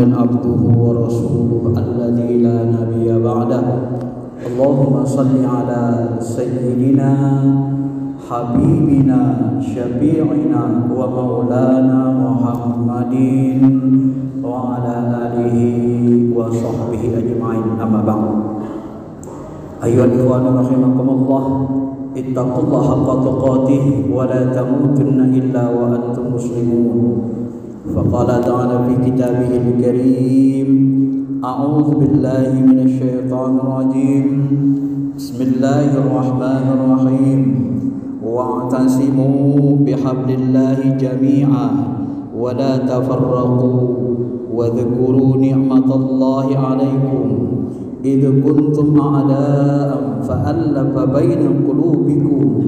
Muhammadan abduhu wa rasuluhu alladzi la nabiyya ba'dah. Allahumma salli ala sayyidina habibina syafi'ina wa maulana Muhammadin wa ala alihi wa sahbihi ajma'in, amma ba'd. Ayyuhal ikhwan rahimakumullah, ittaqullaha haqqa tuqatih wa la tamutunna illa wa antum muslimun. Faqala ta'ala fi kitabihil karim, a'udzu billahi minasy syaithanir rajim. Bismillahirrahmanirrahim. Wa'tasimu bihablillahi jami'a wa la tafarraqu wa dhkuru ni'matallahi 'alaikum idh kuntum a'da'an fa'alafa baina qulubikum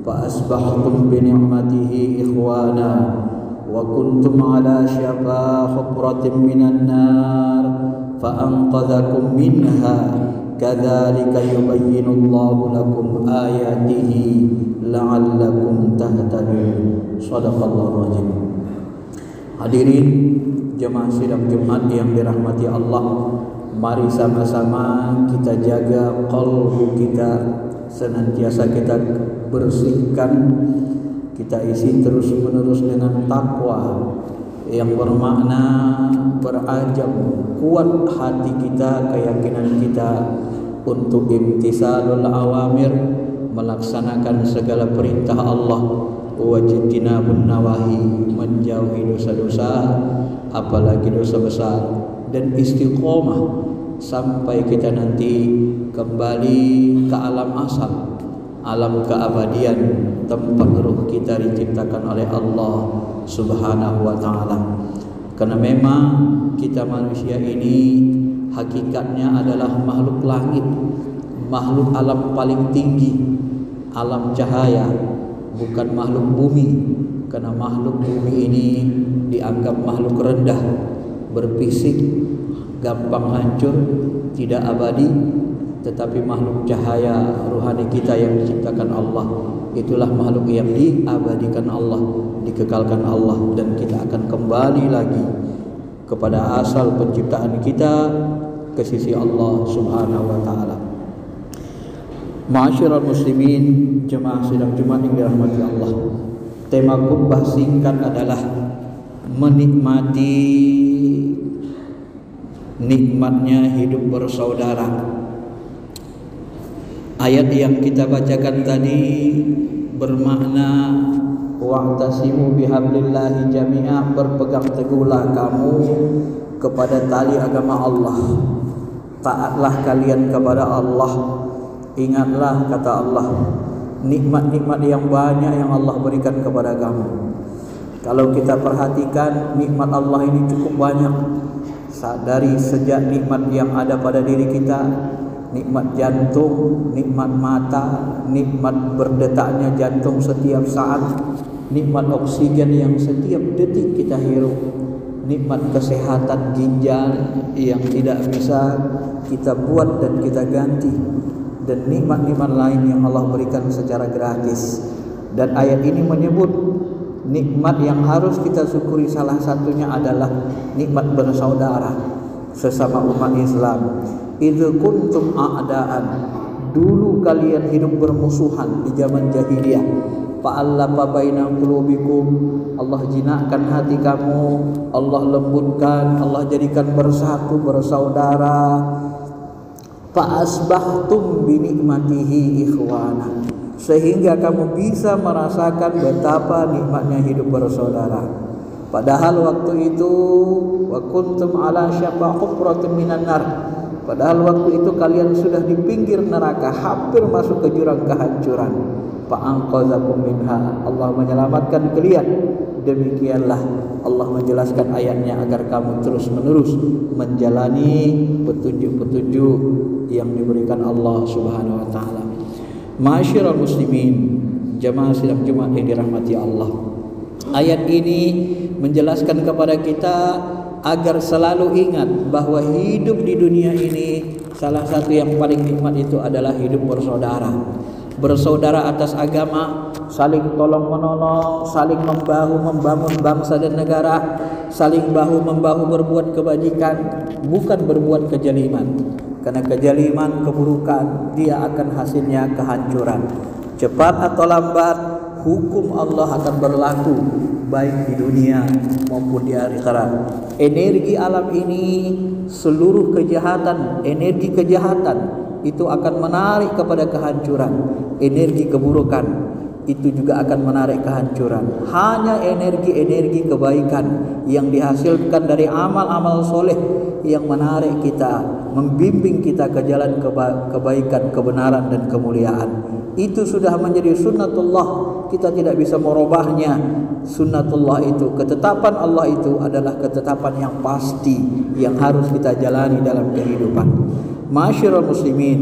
fa asbahtum bi ni'matihi ikhwana wa kuntum ala syafa hukratin minan nar fa anqadhakum minha kadzalika yubayyinullahu lakum ayatihi la'allakum tahtadun. Shadaqallahu rajim. Hadirin jemaah sidang Jumat yang dirahmati Allah, mari sama-sama kita jaga qalbu kita, senantiasa kita bersihkan, kita isi terus-menerus dengan takwa yang bermakna berajam kuat hati kita, keyakinan kita untuk imtisalul awamir, melaksanakan segala perintah Allah, wajtinabun nawahi, menjauhi dosa-dosa apalagi dosa besar, dan istiqomah sampai kita nanti kembali ke alam asal, alam keabadian, tempat ruh kita diciptakan oleh Allah Subhanahu wa ta'ala. Karena memang kita manusia ini hakikatnya adalah makhluk langit, makhluk alam paling tinggi, alam cahaya, bukan makhluk bumi. Karena makhluk bumi ini dianggap makhluk rendah, berfisik, gampang hancur, tidak abadi. Tetapi makhluk cahaya ruhani kita yang diciptakan Allah, itulah makhluk yang diabadikan Allah, dikekalkan Allah, dan kita akan kembali lagi kepada asal penciptaan kita, ke sisi Allah Subhanahu wa ta'ala. Ma'asyiral muslimin, jemaah sidang Jumat yang dirahmati Allah, tema khutbah singkat adalah menikmati nikmatnya hidup bersaudara. Ayat yang kita bacakan tadi bermakna wa'tasimu bihablillahi jami'a, berpegang teguhlah kamu kepada tali agama Allah, taatlah kalian kepada Allah. Ingatlah, kata Allah, nikmat-nikmat yang banyak yang Allah berikan kepada kamu. Kalau kita perhatikan, nikmat Allah ini cukup banyak. Dari sejak nikmat yang ada pada diri kita, nikmat jantung, nikmat mata, nikmat berdetaknya jantung setiap saat, nikmat oksigen yang setiap detik kita hirup, nikmat kesehatan ginjal yang tidak bisa kita buat dan kita ganti, dan nikmat-nikmat lain yang Allah berikan secara gratis. Dan ayat ini menyebut nikmat yang harus kita syukuri, salah satunya adalah nikmat bersaudara sesama umat Islam. Idz kuntum a'daan, dulu kalian hidup bermusuhan di zaman jahiliyah. Fa'alafa baina qulubikum, Allah jinakkan hati kamu, Allah lembutkan, Allah jadikan bersatu, bersaudara. Fa'asbahtum bi nikmatihi ikhwana, sehingga kamu bisa merasakan betapa nikmatnya hidup bersaudara. Padahal waktu itu wa kuntum ala syafa hufratin minan nar, padahal waktu itu kalian sudah di pinggir neraka, hampir masuk ke jurang kehancuran. Fa'anqadzakum minha, Allah menyelamatkan kalian. Demikianlah Allah menjelaskan ayatnya agar kamu terus-menerus menjalani petunjuk-petunjuk yang diberikan Allah Subhanahu wa ta'ala. Ma'asyiral muslimin, jamaah sidang Jumat yang dirahmati Allah, ayat ini menjelaskan kepada kita agar selalu ingat bahwa hidup di dunia ini, salah satu yang paling nikmat itu adalah hidup bersaudara. Bersaudara atas agama, saling tolong menolong, saling membahu membangun bangsa dan negara, saling bahu-membahu berbuat kebajikan, bukan berbuat kejaliman. Karena kejaliman, keburukan, dia akan hasilnya kehancuran. Cepat atau lambat, hukum Allah akan berlaku baik di dunia maupun di akhirat. Energi alam ini, seluruh kejahatan, energi kejahatan itu akan menarik kepada kehancuran. Energi keburukan itu juga akan menarik kehancuran. Hanya energi-energi kebaikan yang dihasilkan dari amal-amal soleh yang menarik kita, membimbing kita ke jalan kebaikan, kebenaran dan kemuliaan. Itu sudah menjadi sunnatullah. Kita tidak bisa merubahnya. Sunnatullah itu, ketetapan Allah itu adalah ketetapan yang pasti yang harus kita jalani dalam kehidupan. Ma'asyiral muslimin,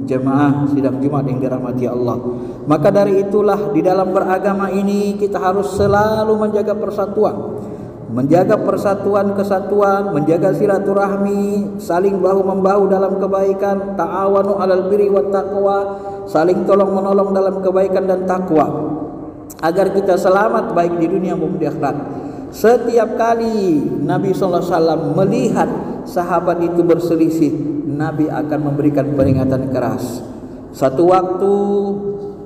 jemaah sidang Jumat yang dirahmati Allah. Maka dari itulah di dalam beragama ini kita harus selalu menjaga persatuan. Menjaga persatuan, kesatuan, menjaga silaturahmi, saling bahu-membahu dalam kebaikan, ta'awanu 'alal birri wat taqwa, saling tolong-menolong dalam kebaikan dan takwa, agar kita selamat baik di dunia maupun di akhirat. Setiap kali Nabi SAW melihat sahabat itu berselisih, Nabi akan memberikan peringatan keras. Satu waktu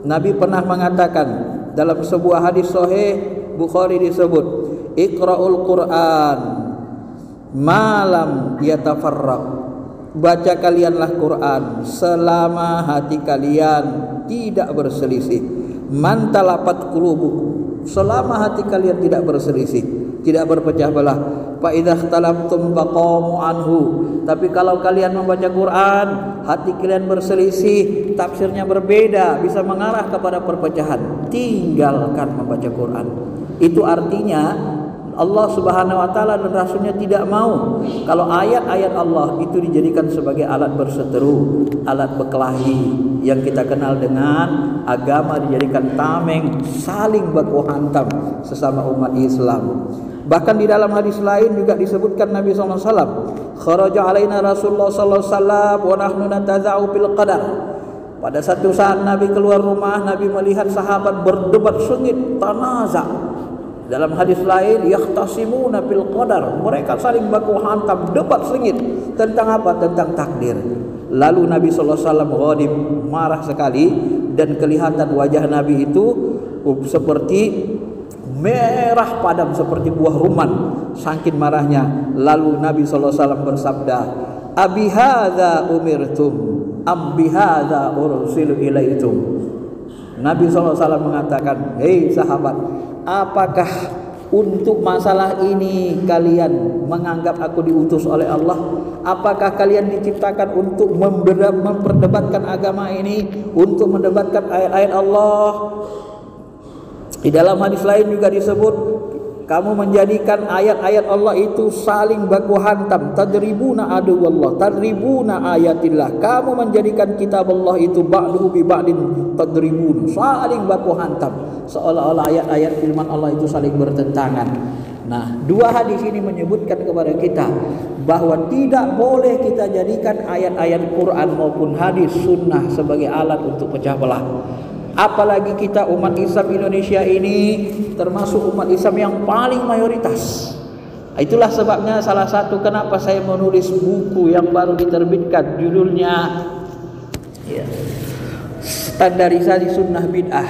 Nabi pernah mengatakan dalam sebuah hadis sahih Bukhari disebut, Iqra'ul Qur'an malam yatafarraq. Baca kalianlah Quran selama hati kalian tidak berselisih. Man talapat qulubukum, selama hati kalian tidak berselisih, tidak berpecah belah. Fa idza ikhtalaftum faqamu anhu. Tapi kalau kalian membaca Quran, hati kalian berselisih, tafsirnya berbeda, bisa mengarah kepada perpecahan, tinggalkan membaca Quran. Itu artinya Allah Subhanahu wa taala dan Rasulnya tidak mau kalau ayat-ayat Allah itu dijadikan sebagai alat berseteru, alat berkelahi, yang kita kenal dengan agama dijadikan tameng, saling baku hantam sesama umat Islam. Bahkan di dalam hadis lain juga disebutkan Nabi SAW, kharaja alaina Rasulullah SAW wa nahnu nataza'u bil qadar. Pada satu saat Nabi keluar rumah, Nabi melihat sahabat berdebat sengit, tanaza. Dalam hadis lain, yahtasimuna bil qadar, mereka saling baku hantam, debat sengit tentang apa? Tentang takdir. Lalu Nabi SAW ghadib, marah sekali, dan kelihatan wajah Nabi itu seperti merah padam seperti buah rumman, saking marahnya. Lalu Nabi SAW bersabda, abi hadza umirtum am bi hadza ursilu ilaitum. Nabi SAW mengatakan, hei sahabat, apakah untuk masalah ini kalian menganggap aku diutus oleh Allah? Apakah kalian diciptakan untuk memperdebatkan agama ini, untuk mendebatkan ayat-ayat Allah? Di dalam hadis lain juga disebut, kamu menjadikan ayat-ayat Allah itu saling baku hantam. Tadribuna aduwallah, tadribuna ayatillah. Kamu menjadikan kitab Allah itu ba'duhu bi ba'din tadribun, saling baku hantam, seolah-olah ayat-ayat firman Allah itu saling bertentangan. Nah, dua hadis ini menyebutkan kepada kita bahwa tidak boleh kita jadikan ayat-ayat Quran maupun hadis sunnah sebagai alat untuk pecah belah. Apalagi kita umat Islam Indonesia ini termasuk umat Islam yang paling mayoritas. Itulah sebabnya salah satu kenapa saya menulis buku yang baru diterbitkan, judulnya Standarisasi Sunnah Bid'ah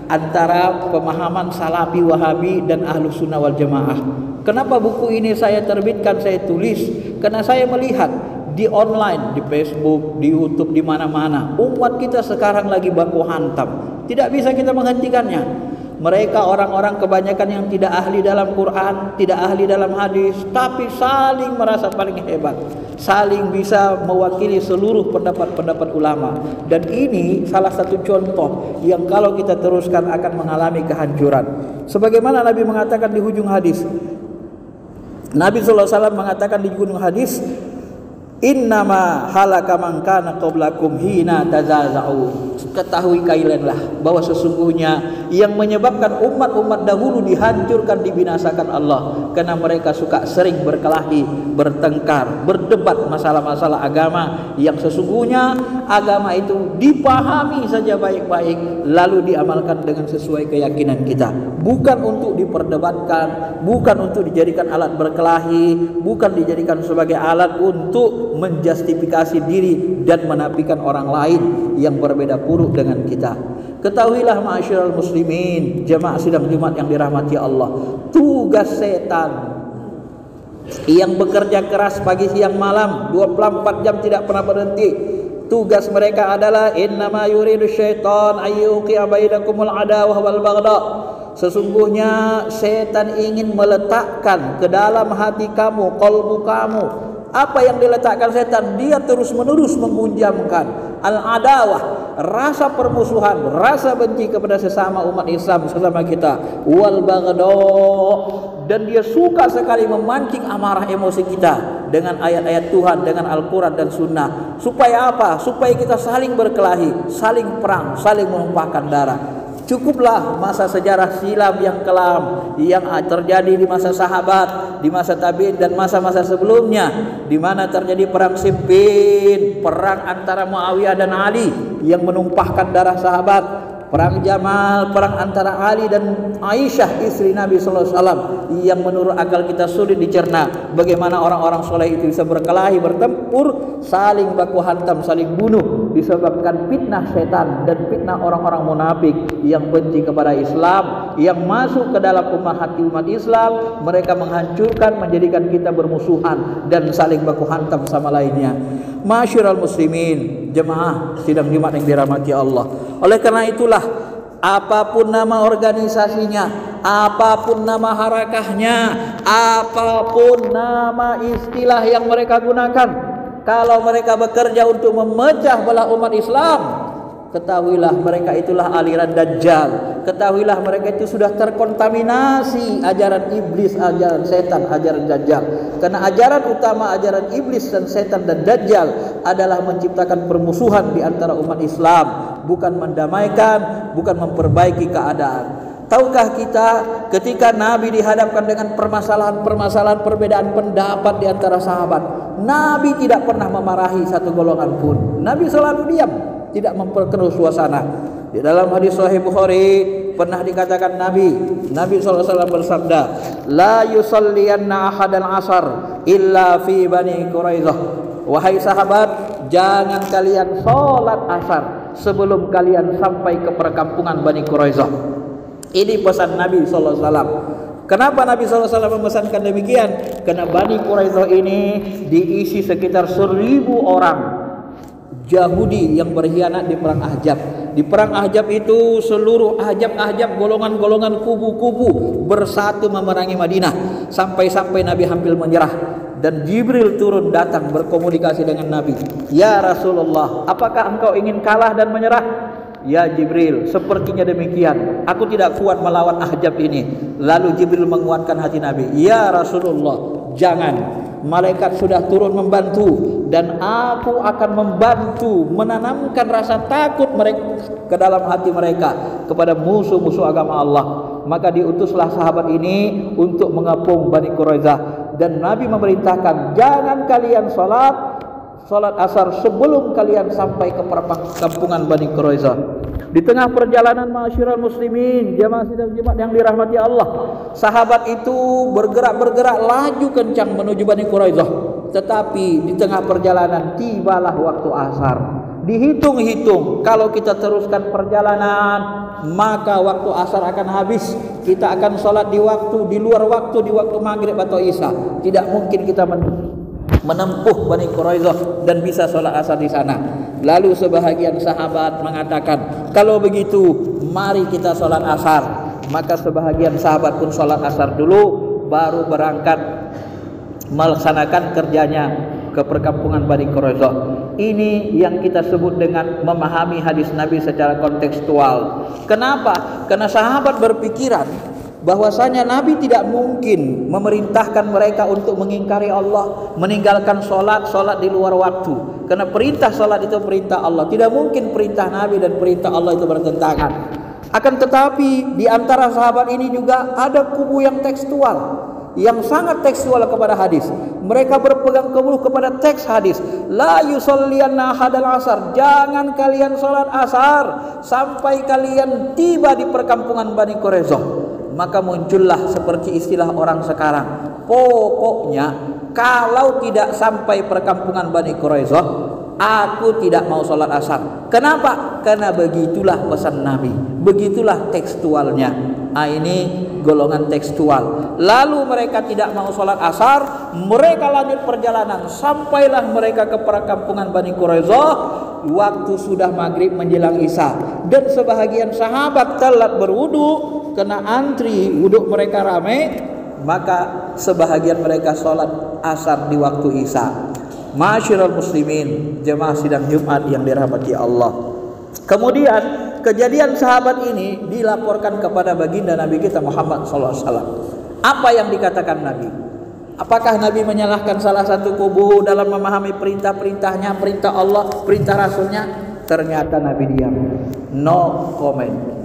antara pemahaman Salafi Wahabi dan Ahlus Sunnah wal Jamaah. Kenapa buku ini saya terbitkan, saya tulis? Karena saya melihat di online, di Facebook, di YouTube, di mana-mana umat kita sekarang lagi baku hantam. Tidak bisa kita menghentikannya. Mereka orang-orang kebanyakan yang tidak ahli dalam Quran, tidak ahli dalam hadis, tapi saling merasa paling hebat, saling bisa mewakili seluruh pendapat-pendapat ulama. Dan ini salah satu contoh yang kalau kita teruskan akan mengalami kehancuran. Sebagaimana Nabi mengatakan di hujung hadis, Nabi SAW mengatakan di hujung hadis, innama halaka man kana qablakum hina tazaza'u. ketahui kalianlah bahwa sesungguhnya yang menyebabkan umat-umat dahulu dihancurkan, dibinasakan Allah karena mereka suka sering berkelahi, bertengkar, berdebat masalah-masalah agama yang sesungguhnya agama itu dipahami saja baik-baik lalu diamalkan dengan sesuai keyakinan kita, bukan untuk diperdebatkan, bukan untuk dijadikan alat berkelahi, bukan dijadikan sebagai alat untuk menjustifikasi diri dan menafikan orang lain yang berbeda buruk dengan kita. Ketahuilah ma'asyiral muslimin, jemaah sidang Jumat yang dirahmati Allah, tugas setan yang bekerja keras pagi siang malam 24 jam tidak pernah berhenti, tugas mereka adalah innama yuridu syaitan ayyuqi'a bainakumul adawah wal baghdha. Sesungguhnya setan ingin meletakkan ke dalam hati kamu, qalbu kamu. Apa yang diletakkan setan? Dia terus-menerus menghunjamkan al-adawah, rasa permusuhan, rasa benci kepada sesama umat Islam, sesama kita, wal baghdha, dan dia suka sekali memancing amarah emosi kita dengan ayat-ayat Tuhan, dengan Al-Quran dan Sunnah. Supaya apa? Supaya kita saling berkelahi, saling perang, saling menumpahkan darah. Cukuplah masa sejarah silam yang kelam yang terjadi di masa sahabat, di masa tabi'in dan masa-masa sebelumnya, di mana terjadi perang Siffin, perang antara Muawiyah dan Ali yang menumpahkan darah sahabat, perang Jamal, perang antara Ali dan Aisyah istri Nabi sallallahu alaihi wasallam yang menurut akal kita sulit dicerna. Bagaimana orang-orang soleh itu bisa berkelahi, bertempur, saling baku hantam, saling bunuh disebabkan fitnah setan dan fitnah orang-orang munafik yang benci kepada Islam, yang masuk ke dalam hati umat Islam. Mereka menghancurkan, menjadikan kita bermusuhan dan saling baku hantam sama lainnya. Ma'asyiral muslimin, jemaah sidang Jumat yang dirahmati Allah. Oleh karena itulah, apapun nama organisasinya, apapun nama harakahnya, apapun nama istilah yang mereka gunakan, kalau mereka bekerja untuk memecah belah umat Islam, ketahuilah mereka itulah aliran Dajjal. Ketahuilah mereka itu sudah terkontaminasi ajaran iblis, ajaran setan, ajaran Dajjal. Karena ajaran utama ajaran iblis dan setan dan Dajjal adalah menciptakan permusuhan di antara umat Islam, bukan mendamaikan, bukan memperbaiki keadaan. Tahukah kita ketika Nabi dihadapkan dengan permasalahan-permasalahan perbedaan pendapat di antara sahabat, Nabi tidak pernah memarahi satu golongan pun. Nabi selalu diam, tidak memperkeruh suasana. Di dalam hadis Sahih Bukhari pernah dikatakan Nabi SAW bersabda, la yusalliyanna ahadan asar illa fi Bani Quraidah. Wahai sahabat, jangan kalian sholat asar sebelum kalian sampai ke perkampungan Bani Quraidah. Ini pesan Nabi SAW. Kenapa Nabi SAW memesankan demikian? Karena Bani Quraidah ini diisi sekitar 1000 orang Yahudi yang berkhianat di perang Ahzab. Di perang Ahzab itu seluruh Ahzab, golongan-golongan kubu-kubu bersatu memerangi Madinah, sampai-sampai Nabi hampir menyerah. Dan Jibril turun datang berkomunikasi dengan Nabi. Ya Rasulullah, apakah engkau ingin kalah dan menyerah? Ya Jibril, sepertinya demikian. Aku tidak kuat melawan Ahzab ini. Lalu Jibril menguatkan hati Nabi. Ya Rasulullah, jangan. Malaikat sudah turun membantu, dan aku akan membantu menanamkan rasa takut mereka ke dalam hati mereka kepada musuh-musuh agama Allah. Maka diutuslah sahabat ini untuk mengepung Bani Quraidah, dan Nabi memerintahkan, jangan kalian salat asar sebelum kalian sampai ke perkampungan Bani Quraidah. Di tengah perjalanan ma'asyiral muslimin, jamaah sidang Jumat yang dirahmati Allah, sahabat itu bergerak laju kencang menuju Bani Quraidah. Tetapi di tengah perjalanan tibalah waktu asar. Dihitung-hitung, kalau kita teruskan perjalanan, maka waktu asar akan habis. Kita akan sholat di luar waktu, di waktu maghrib atau isya. Tidak mungkin kita menempuh Bani Quraidah dan bisa sholat asar di sana. Lalu sebahagian sahabat mengatakan, kalau begitu mari kita sholat asar. Maka sebahagian sahabat pun sholat asar dulu, baru berangkat melaksanakan kerjanya ke perkampungan Bani Quraidah. Ini yang kita sebut dengan memahami hadis Nabi secara kontekstual. Kenapa? Karena sahabat berpikiran bahwasanya Nabi tidak mungkin memerintahkan mereka untuk mengingkari Allah, meninggalkan solat di luar waktu. Karena perintah solat itu perintah Allah. Tidak mungkin perintah Nabi dan perintah Allah itu bertentangan. Akan tetapi di antara sahabat ini juga ada kubu yang tekstual, yang sangat tekstual kepada hadis. Mereka berpegang teguh kepada teks hadis. La yusolliyanna hadal asar, jangan kalian sholat asar sampai kalian tiba di perkampungan Bani Quraisyah. Maka muncullah seperti istilah orang sekarang, pokoknya kalau tidak sampai perkampungan Bani Quraisyah, aku tidak mau sholat asar. Kenapa? Karena begitulah pesan Nabi, begitulah tekstualnya. Ini golongan tekstual. Lalu mereka tidak mau sholat asar, mereka lanjut perjalanan. Sampailah mereka ke perkampungan Bani Quraisyah. Waktu sudah maghrib menjelang isya, dan sebahagian sahabat telat berwudu karena antri wuduk mereka ramai. Maka sebahagian mereka sholat asar di waktu isya. Ma'asyiral muslimin, jemaah sidang Jumat yang dirahmati Allah. Kemudian kejadian sahabat ini dilaporkan kepada baginda Nabi kita Muhammad SAW. Apa yang dikatakan Nabi? Apakah Nabi menyalahkan salah satu kubu dalam memahami perintah-perintahnya, perintah Allah, perintah Rasulnya? Ternyata Nabi diam, no comment.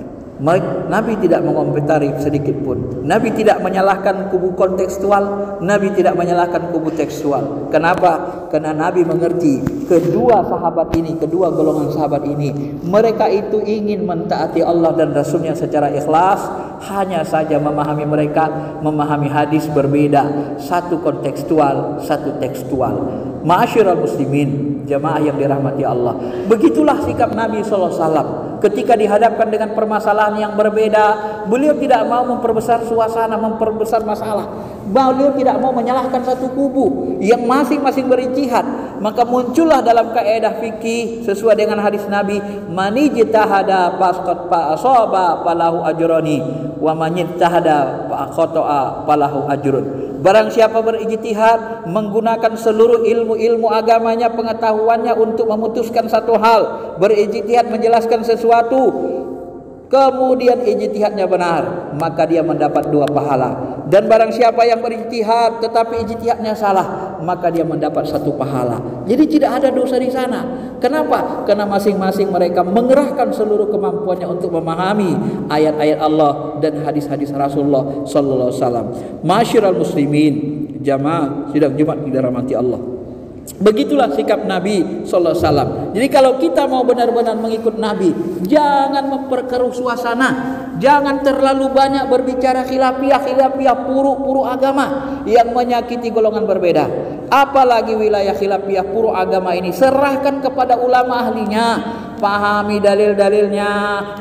Nabi tidak mengomentari sedikit pun. Nabi tidak menyalahkan kubu kontekstual, Nabi tidak menyalahkan kubu tekstual. Kenapa? Karena Nabi mengerti kedua sahabat ini, kedua golongan sahabat ini, mereka itu ingin mentaati Allah dan Rasulnya secara ikhlas. Hanya saja memahami hadis berbeda, satu kontekstual, satu tekstual. Ma'asyiral muslimin, jamaah yang dirahmati Allah. Begitulah sikap Nabi SAW. Ketika dihadapkan dengan permasalahan yang berbeda, beliau tidak mau memperbesar suasana, memperbesar masalah. Beliau tidak mau menyalahkan satu kubu yang masing-masing berijtihad. Maka muncullah dalam kaidah fikih sesuai dengan hadis Nabi, man ijtahada faqad asaba falahu ajrani wa man ijtahada fa khata'a falahu ajrun. Barang siapa berijtihad menggunakan seluruh ilmu agamanya, pengetahuannya untuk memutuskan satu hal, berijtihad menjelaskan sesuatu, kemudian ijtihadnya benar, maka dia mendapat 2 pahala. Dan barang siapa yang berijtihad tetapi ijtihadnya salah, maka dia mendapat 1 pahala. Jadi tidak ada dosa di sana. Kenapa? Karena masing-masing mereka mengerahkan seluruh kemampuannya untuk memahami ayat-ayat Allah dan hadis-hadis Rasulullah sallallahu alaihi wasallam. Ma'asyiral muslimin, jamaah sidang Jumat dirahmati Allah. Begitulah sikap Nabi sallallahu alaihi wasallam. Jadi kalau kita mau benar-benar mengikut Nabi, jangan memperkeruh suasana, jangan terlalu banyak berbicara khilafiyah, puru agama yang menyakiti golongan berbeda. Apalagi wilayah khilafiyah puru agama ini, serahkan kepada ulama ahlinya. Pahami dalil-dalilnya,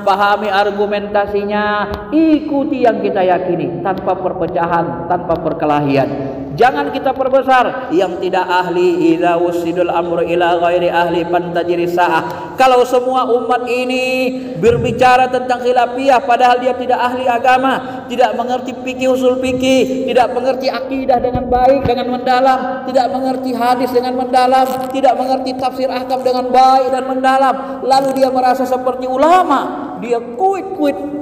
pahami argumentasinya, ikuti yang kita yakini tanpa perpecahan, tanpa perkelahian. Jangan kita perbesar yang tidak ahli. Idza usidul amru ila ghairi ahli pantajiri sa'ah. Kalau semua umat ini berbicara tentang khilafiyah padahal dia tidak ahli agama, tidak mengerti fikih, usul fikih, tidak mengerti akidah dengan baik, dengan mendalam, tidak mengerti hadis dengan mendalam, tidak mengerti tafsir ahkam dengan baik dan mendalam, lalu dia merasa seperti ulama, dia kuit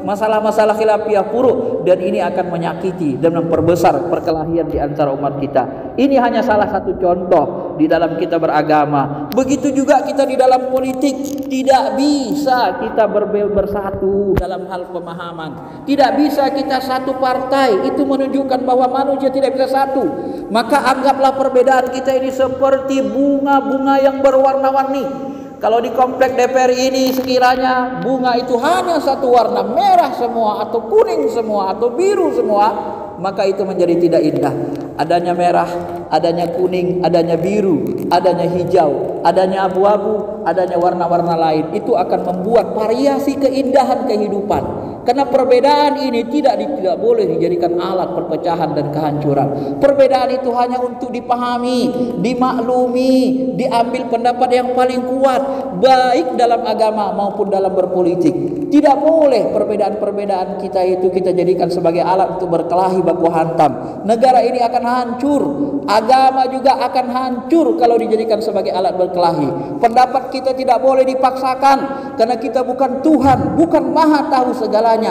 masalah-masalah khilafiyah puru, dan ini akan menyakiti dan memperbesar perkelahian di antara umat kita. Ini hanya salah satu contoh di dalam kita beragama. Begitu juga kita di dalam politik, tidak bisa kita bersatu dalam hal pemahaman. Tidak bisa kita satu partai, itu menunjukkan bahwa manusia tidak bisa satu. Maka anggaplah perbedaan kita ini seperti bunga-bunga yang berwarna-warni. Kalau di komplek DPR ini sekiranya bunga itu hanya satu warna, merah semua atau kuning semua atau biru semua, maka itu menjadi tidak indah. Adanya merah, adanya kuning, adanya biru, adanya hijau, adanya abu-abu, adanya warna-warna lain, itu akan membuat variasi keindahan kehidupan. Karena perbedaan ini tidak boleh dijadikan alat perpecahan dan kehancuran. Perbedaan itu hanya untuk dipahami, dimaklumi, diambil pendapat yang paling kuat, baik dalam agama maupun dalam berpolitik. Tidak boleh perbedaan-perbedaan kita itu kita jadikan sebagai alat untuk berkelahi baku hantam. Negara ini akan hancur, agama juga akan hancur kalau dijadikan sebagai alat berkelahi. Pendapat kita tidak boleh dipaksakan, karena kita bukan Tuhan, bukan Maha Tahu segalanya.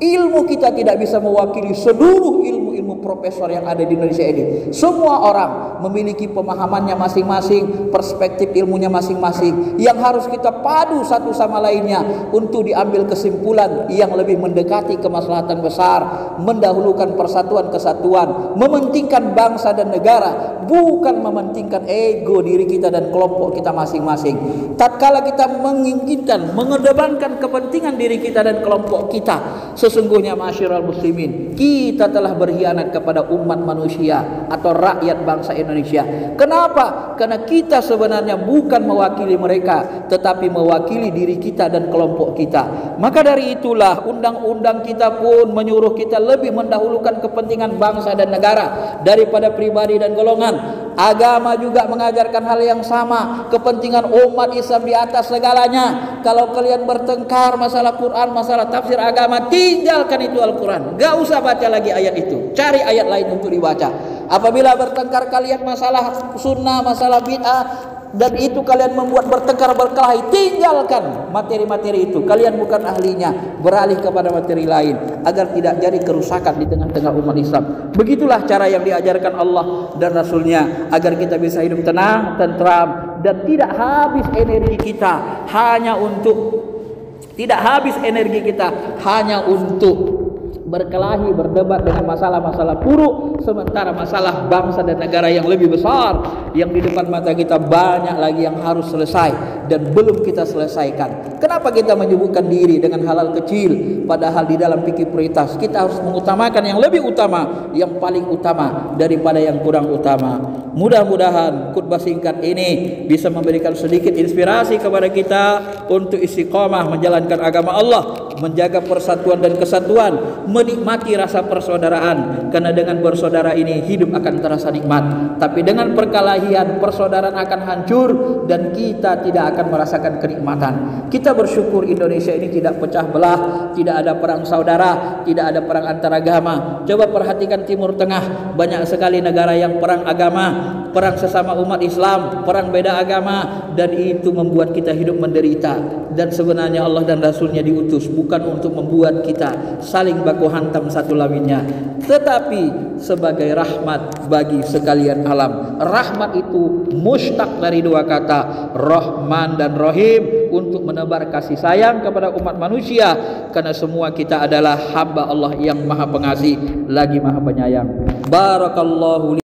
Ilmu kita tidak bisa mewakili seluruh ilmu-ilmu profesor yang ada di Indonesia ini. Semua orang memiliki pemahamannya masing-masing, perspektif ilmunya masing-masing, yang harus kita padu satu sama lainnya untuk diambil kesimpulan yang lebih mendekati kemaslahatan besar, mendahulukan persatuan kesatuan, mementingkan bangsa dan negara, bukan mementingkan ego diri kita dan kelompok kita masing-masing. Tatkala kita menginginkan, mengedepankan kepentingan diri kita dan kelompok kita, sesungguhnya masyiral muslimin, kita telah berkhianat kepada umat manusia atau rakyat bangsa Indonesia. Kenapa? Karena kita sebenarnya bukan mewakili mereka, tetapi mewakili diri kita dan kelompok kita. Maka dari itulah undang-undang kita pun menyuruh kita lebih mendahulukan kepentingan bangsa dan negara daripada pribadi dan golongan. Agama juga mengajarkan hal yang sama, kepentingan umat Islam di atas segalanya. Kalau kalian bertengkar masalah Quran, masalah tafsir agama, tinggalkan itu Al-Quran. Gak usah baca lagi ayat itu, cari ayat lain untuk dibaca. Apabila bertengkar kalian masalah sunnah, masalah bid'ah, dan itu kalian membuat bertengkar berkelahi, tinggalkan materi-materi itu. Kalian bukan ahlinya, beralih kepada materi lain agar tidak jadi kerusakan di tengah-tengah umat Islam. Begitulah cara yang diajarkan Allah dan Rasulnya agar kita bisa hidup tenang, tentram, dan tidak habis energi kita hanya untuk berkelahi, berdebat dengan masalah-masalah buruk, sementara masalah bangsa dan negara yang lebih besar yang di depan mata kita banyak lagi yang harus selesai dan belum kita selesaikan. Kenapa kita menyibukkan diri dengan hal-hal kecil, padahal di dalam fikih prioritas kita harus mengutamakan yang lebih utama, yang paling utama daripada yang kurang utama. Mudah-mudahan khutbah singkat ini bisa memberikan sedikit inspirasi kepada kita untuk istiqamah menjalankan agama Allah, menjaga persatuan dan kesatuan, menikmati rasa persaudaraan, karena dengan bersaudara ini hidup akan terasa nikmat. Tapi dengan perkelahian, persaudaraan akan hancur dan kita tidak akan merasakan kenikmatan. Kita bersyukur Indonesia ini tidak pecah belah, tidak ada perang saudara, tidak ada perang antar agama. Coba perhatikan Timur Tengah, banyak sekali negara yang perang agama, perang sesama umat Islam, perang beda agama, dan itu membuat kita hidup menderita. Dan sebenarnya Allah dan Rasulnya diutus bukan untuk membuat kita saling baku hantam satu lainnya, tetapi sebagai rahmat bagi sekalian alam. Rahmat itu mustaq dari dua kata, Rahman dan Rahim, untuk menebar kasih sayang kepada umat manusia, karena semua kita adalah hamba Allah yang maha pengasih lagi maha penyayang. Barakallahu